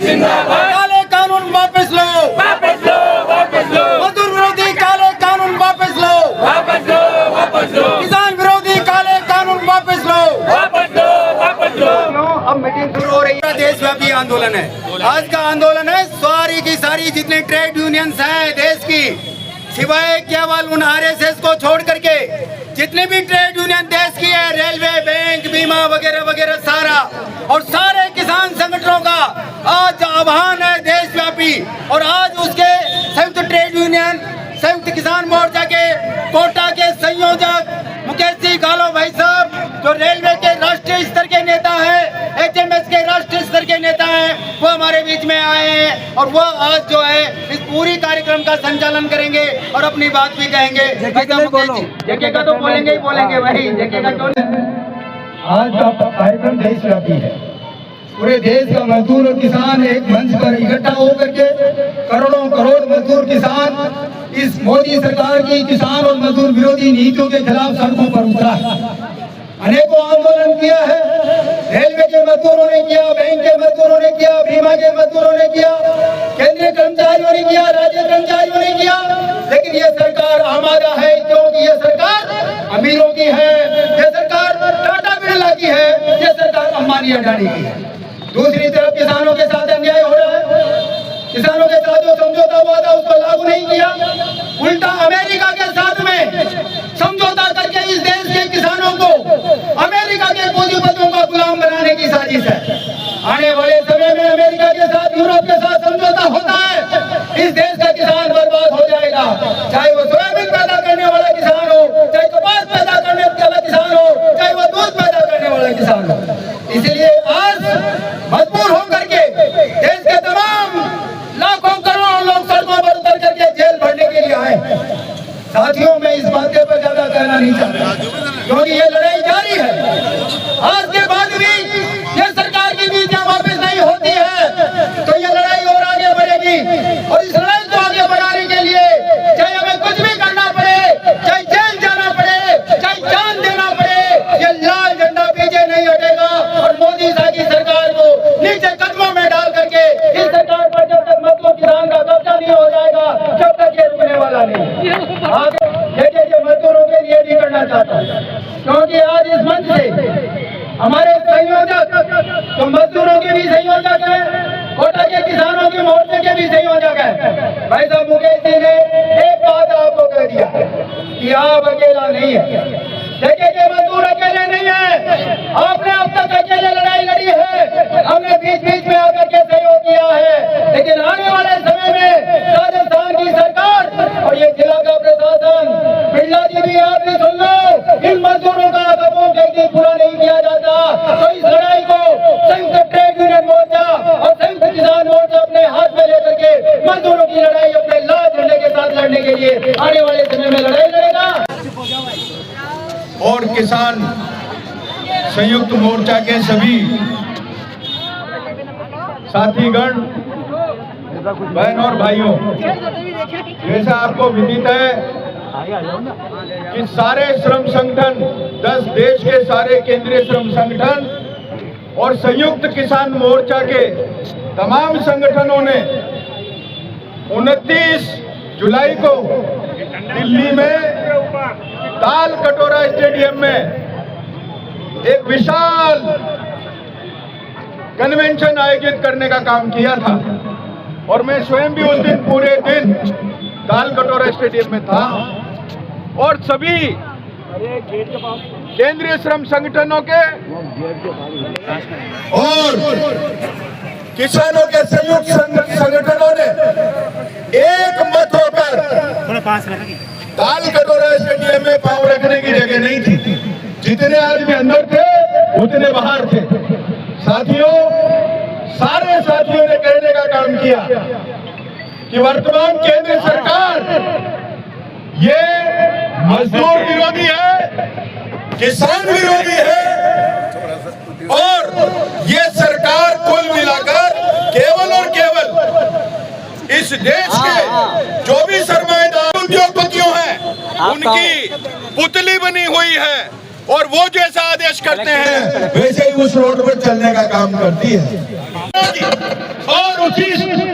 काले कानून वापस लो, मजदूर विरोधी काले कानून वापस लो, किसान विरोधी काले कानून वापस लो। अब मीटिंग शुरू हो रही है। देशव्यापी आंदोलन है, आज का आंदोलन है सारी की सारी जितनी ट्रेड यूनियंस हैं देश की, सिवाय केवल उन आरएसएस को छोड़ करके जितने भी ट्रेड यूनियन देश की है, रेलवे, बैंक, बीमा वगैरह वगैरह सारा, और सारे किसान संगठनों का आज आह्वान है देशव्यापी। और आज उसके संयुक्त ट्रेड यूनियन, संयुक्त किसान मोर्चा के कोटा के संयोजक मुकेश जी गालो भाई साहब, जो रेलवे के राष्ट्रीय स्तर के नेता है, एचएमएस के राष्ट्रीय स्तर के नेता हैं, वो हमारे बीच में आए हैं और वो आज जो है इस पूरी कार्यक्रम का संचालन करेंगे और अपनी बात भी कहेंगे। जेके का तो बोलेंगे ही बोलेंगे, वही जेके का क्यों नहीं। आज का कार्यक्रम देशव्यापी है, पूरे देश का मजदूर और किसान एक मंच पर इकट्ठा होकर के करोड़ों करोड़ मजदूर किसान इस मोदी सरकार की किसान और मजदूर विरोधी नीतियों के खिलाफ सड़कों पर उतरा है। अनेकों आंदोलन किया है, रेलवे के मजदूरों ने किया, बैंक के मजदूरों ने किया, बीमा के मजदूरों ने किया, केंद्रीय कर्मचारियों ने किया, राज्य कर्मचारियों ने किया, लेकिन ये सरकार आमादा है क्योंकि ये सरकार अमीरों की है, ये सरकार टाटा बिरला की है, ये सरकार अंबानी अडानी की है। दूसरी तरफ किसानों के साथ अन्याय हो रहा है, किसानों के साथ जो समझौता हुआ था उसको लागू नहीं किया, उल्टा अमेरिका के साथ में समझौता करके इस देश के किसानों को अमेरिका के पूंजीपतियों का गुलाम बनाने की साजिश है। आने वाले समय में अमेरिका के साथ, यूरोप के साथ समझौता होता है, इस देश का किसान बर्बाद हो जाएगा, चाहे वो सोयाबीन पैदा करने वाला किसान हो, चाहे कपास पैदा करने वाला किसान हो, चाहे वो दूध पैदा करने वाला किसान हो। इसलिए आज मजबूर होकर के देश के तमाम लाखों करोड़ों लोग सड़कों पर उतर करके जेल भरने के लिए आए। साथियों, मैं इस बात पर ज्यादा कहना नहीं चाहता क्योंकि ये लड़ाई जारी है। आज के बाद भी ये सरकार की नीतियां वापस नहीं होती है तो ये लड़ाई और आगे बढ़ेगी, और इस लड़ाई को आगे बढ़ाने के लिए चाहे हमें कुछ भी करना पड़े, चाहे जेल जाना पड़े, चाहे जान देना पड़े, ये लाल झंडा पीछे नहीं हटेगा। और मोदी साहब की सरकार को नीचे कदमों में डाल करके इस सरकार पर जब तक मजदूर किसान का कब्जा नहीं हो जाएगा, जब तक ये रुकने वाला नहीं। आगे देखिए, मजदूरों के लिए नहीं करना चाहता क्योंकि आज इस मंच से हमारे संयोजक तो मजदूरों के भी संयोजक हैं, कोटा के किसानों के मोर्चे के भी संयोजक हैं। भाई साहब मुकेश जी ने एक बात आपको कह दिया कि आप अकेला नहीं है, देखिए कि मजदूर अकेले नहीं है, आपने अब तक अकेले लड़ाई लड़ी है, हमने बीच बीच में आकर के सहयोग किया है, लेकिन आने वाले समय में राजस्थान की सरकार और ये जिला का प्रशासन, बिरला जी भी आप भी सुन लो, इन मजदूरों का कबूल एक दिन पूरा नहीं किया जाता तो इस लड़ाई को संयुक्त ट्रेड यूनियन मोर्चा और संयुक्त किसान मोर्चा अपने हाथ में लेकर के मजदूरों की लड़ाई अपने लाल झंडे के साथ लड़ने के लिए आने वाले समय में लड़ाई लड़ेगा। और किसान संयुक्त मोर्चा के सभी साथीगण, बहन और भाइयों, जैसा आपको विदित है कि सारे श्रम संगठन, 10 देश के सारे केंद्रीय श्रम संगठन और संयुक्त किसान मोर्चा के तमाम संगठनों ने 29 जुलाई को दिल्ली में ताल कटोरा स्टेडियम में एक विशाल कन्वेंशन आयोजित करने का काम किया था और मैं स्वयं भी उस दिन पूरे दिन ताल कटोरा स्टेडियम में था और सभी केंद्रीय श्रम संगठनों के और किसानों के संयुक्त संगठनों ने एक मत होकर, ताल कटोरा स्टेडियम में पांव रखने की जगह नहीं थी, जितने आदमी अंदर थे उतने बाहर थे। साथियों, सारे साथियों ने कहने का काम किया कि वर्तमान केंद्र सरकार ये मजदूर विरोधी है, किसान विरोधी है और ये सरकार कुल मिलाकर केवल और केवल इस देश के जो भी सरमाएदार उद्योगपतियों हैं उनकी पुतली बनी हुई है और वो जैसा आदेश करते हैं वैसे ही उस रोड पर चलने का काम करती है। और उसी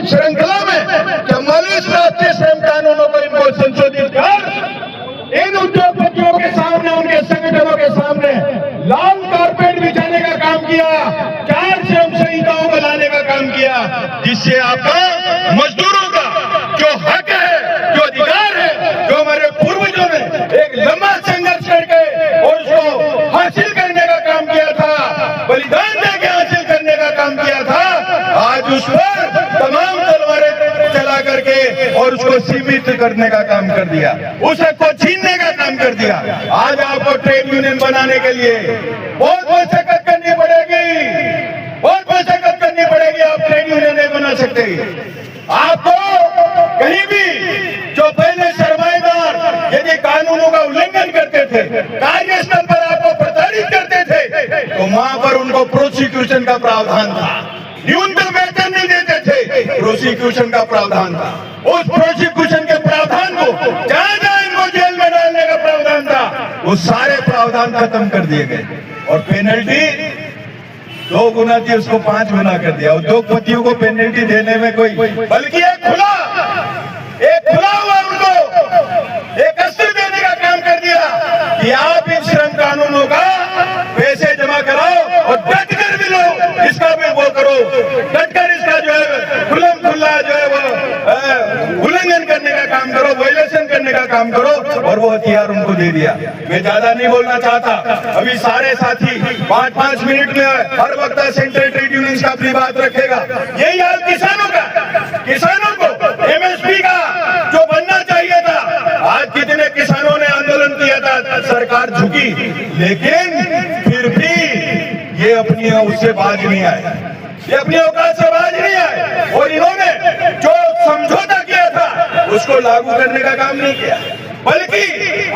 श्रृंखला में 44 राष्ट्रीय श्रम कानूनों को इनको संशोधित कर इन उद्योगपतियों के सामने, उनके संगठनों के सामने लाल कारपेट बिछाने का काम किया, 4 श्रम संहिताओं को लाने का काम किया, जिससे आपका मजदूरों का जो हक है, जो अधिकार है, जो हमारे पूर्वजों ने एक लंबा संघर्ष करके और उसको हासिल करने का काम किया था, बलिदान देके हासिल करने का काम किया था, आज उस पर तमाम तलवारें चला करके और उसको सीमित करने का काम कर दिया, उस हक को छीनने का काम कर दिया। आज आपको ट्रेड यूनियन बनाने के लिए बहुत मशक्कत करनी पड़ेगी, बहुत मशक्कत करनी पड़ेगी। आप ट्रेड यूनियन नहीं बना सकते। आपको कहीं भी जो पहले सरमाएदार यदि कानूनों का उल्लंघन करते थे, कार्यस्थल पर आपको प्रताड़ित करते थे, तो वहां पर उनको प्रोसिक्यूशन का प्रावधान था, न्यूनतम वेतन नहीं देते थे, प्रोसिक्यूशन का प्रावधान था। उस प्रोसिक्यूशन के प्रावधान को जहां जहां इनको जेल में डालने का प्रावधान था, वो सारे प्रावधान खत्म कर दिए गए और पेनल्टी 2 गुना थी, उसको 5 गुना कर दिया। उद्योगपतियों को पेनल्टी देने में कोई, बल्कि एक खुला हुआ उनको एक अस्त्र देने का काम कर दिया कि आप इन श्रम कानूनों का पैसे जमा कराओ और डट कर भी लो, इसका भी वो करो, डट कर इसका जो है खुला जो है वो उल्लंघन करने का काम करो, वायलेशन करने का काम करो, और वो हथियार उनको दे दिया। मैं ज्यादा नहीं बोलना चाहता, अभी सारे साथी 5-5 मिनट में हर वक्त सेंट्रल ट्रेड यूनियन का अपनी बात रखेगा। यही हाल किसानों का, किसानों को MSP का जो बनना चाहिए था, आज कितने किसानों ने आंदोलन किया था, सरकार झुकी, लेकिन फिर भी ये अपनी उससे बाज नहीं आए, ये अपनी औकात से बाज नहीं आए, और इन्होंने जो समझौता किया था उसको लागू करने का काम नहीं किया, बल्कि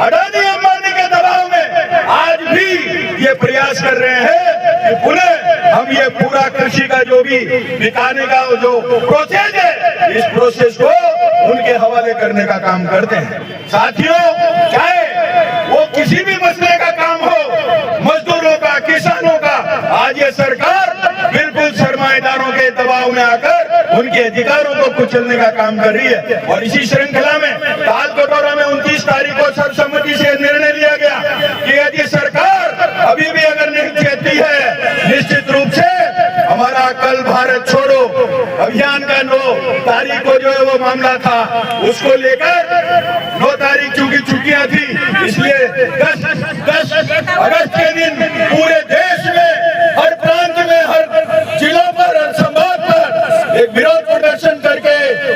अडानी अंबानी के दबाव में आज भी ये प्रयास कर रहे हैं कि पुनः हम ये पूरा कृषि का जो भी बिकाने का जो प्रोसेस है, इस प्रोसेस को उनके हवाले करने का काम करते हैं। साथियों, चाहे वो किसी भी मसले का काम हो, मजदूरों का, किसानों का, आज ये सरकार बिल्कुल सरमाएदारों के दबाव में आकर उनके अधिकारों को कुचलने का काम कर रही है। और इसी श्रृंखला में तालकटोरा में 29 तारीख को सर्वसम्मति से निर्णय लिया गया कि यदि सरकार अभी भी अगर नहीं चाहती है, निश्चित रूप से हमारा कल भारत छोड़ो अभियान का 9 तारीख को जो है वो मामला था, उसको लेकर 9 तारीख चूंकि छुट्टियां थी, इसलिए 10 अगस्त के दिन पूरे देश में, हर प्रांत में, हर जिलों पर, हर संभाग पर एक विरोध प्रदर्शन करके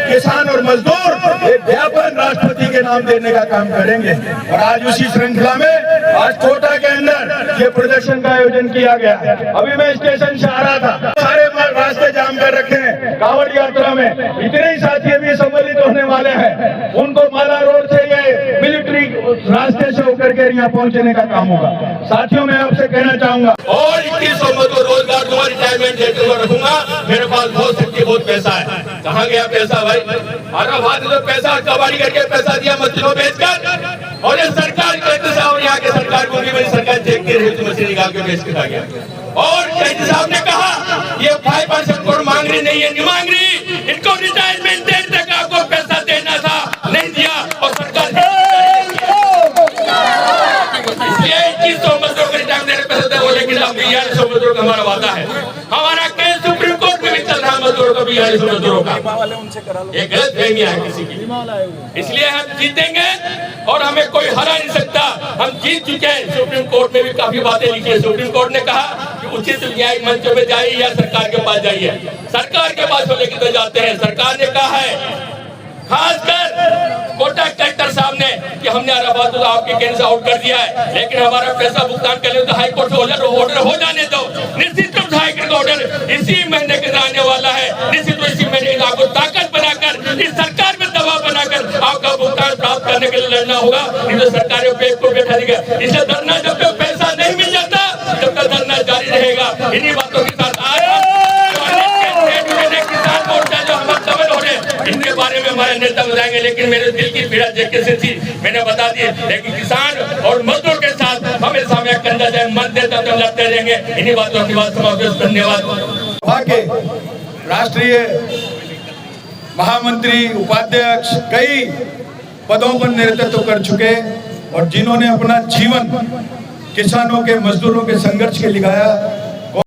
किसान और मजदूर एक ज्ञापन राष्ट्रपति के नाम देने का काम करेंगे। और आज उसी श्रृंखला में आज कोटा के अंदर ये प्रदर्शन का आयोजन किया गया। अभी मैं स्टेशन से आ रहा था, सारे रास्ते जाम कर रखे हैं कांवड़ यात्रा में, इतने ही साथी भी सम्मिलित होने वाले हैं, उनको माला रोड से ये मिलिट्री रास्ते से होकर के यहाँ पहुँचने का काम होगा। साथियों, मैं आपसे कहना चाहूंगा, और 2100 को रोजगार दूंगा, रिटायरमेंट देते हुए रखूंगा, मेरे पास बहुत शक्ति, बहुत पैसा है। कहाँ गया पैसा भाई? हमारा बात तो पैसा कबाड़ी करके पैसा दिया मस्जिदों बेचकर, और ये सरकार कहते साहब, यहाँ के सरकार को भी मेरी सरकार चेक के रही मछली निकाल के बेच के खा गया। और कहते साहब ने कहा ये 5% करोड़ मांग रही नहीं है, नहीं मांग रही, इनको रिटायरमेंट देने तक आपको पैसा देना था, नहीं दिया, और सरकार इसलिए 2100 मजदूरों को रिटायरमेंट देने पैसा दे, वो लेकिन 4200 मजदूरों का हमारा वादा है। हमारा केस सुप्रीम कोर्ट में भी चल रहा है मजदूरों का, 4200 मजदूरों का। ये गलत फहमियां है किसी की, इसलिए हम जीतेंगे और हमें कोई हरा नहीं सकता। हम जीत चुके हैं, सुप्रीम कोर्ट में भी काफी बातें लिखी है। सुप्रीम कोर्ट ने कहा कि उचित न्यायिक मंचों में जाइए या सरकार के पास जाइए, सरकार के पास लेके तो जाते हैं। सरकार ने कहा है, खासकर कोटा कलेक्टर साहब ने, कि हमने अलाहाबाद तो आपके केंद्र से आउट कर दिया है, लेकिन हमारा पैसा भुगतान कर ले तो हाई कोर्ट से ऑर्डर हो जाने दो। निश्चित रूप से हाई कोर्ट का ऑर्डर इसी महीने के आने वाला है। निश्चित रूप इसी महीने आपको ताकत बनाकर, इस सरकार में दबाव बनाकर आपका भुगतान प्राप्त करने के लिए लड़ना होगा। तो सरकार को बैठा देगा, इससे धरना जब तक पैसा नहीं मिल जाता तब तक धरना जारी रहेगा। इन्हीं बातों के साथ किसान मोर्चा जो हम दबल हो रहे, इनके बारे में हमारे नेता बताएंगे, लेकिन मेरे दिल की पीड़ा जैसे थी मैंने बता दी। लेकिन किसान और मजदूर के साथ हमेशा में कंधा जाए मन देता तो लड़ते रहेंगे। इन्हीं बातों की बात समाप्त। धन्यवाद। राष्ट्रीय महामंत्री, उपाध्यक्ष, कई पदों पर नेतृत्व कर चुके और जिन्होंने अपना जीवन किसानों के, मजदूरों के संघर्ष के लिए लगाया।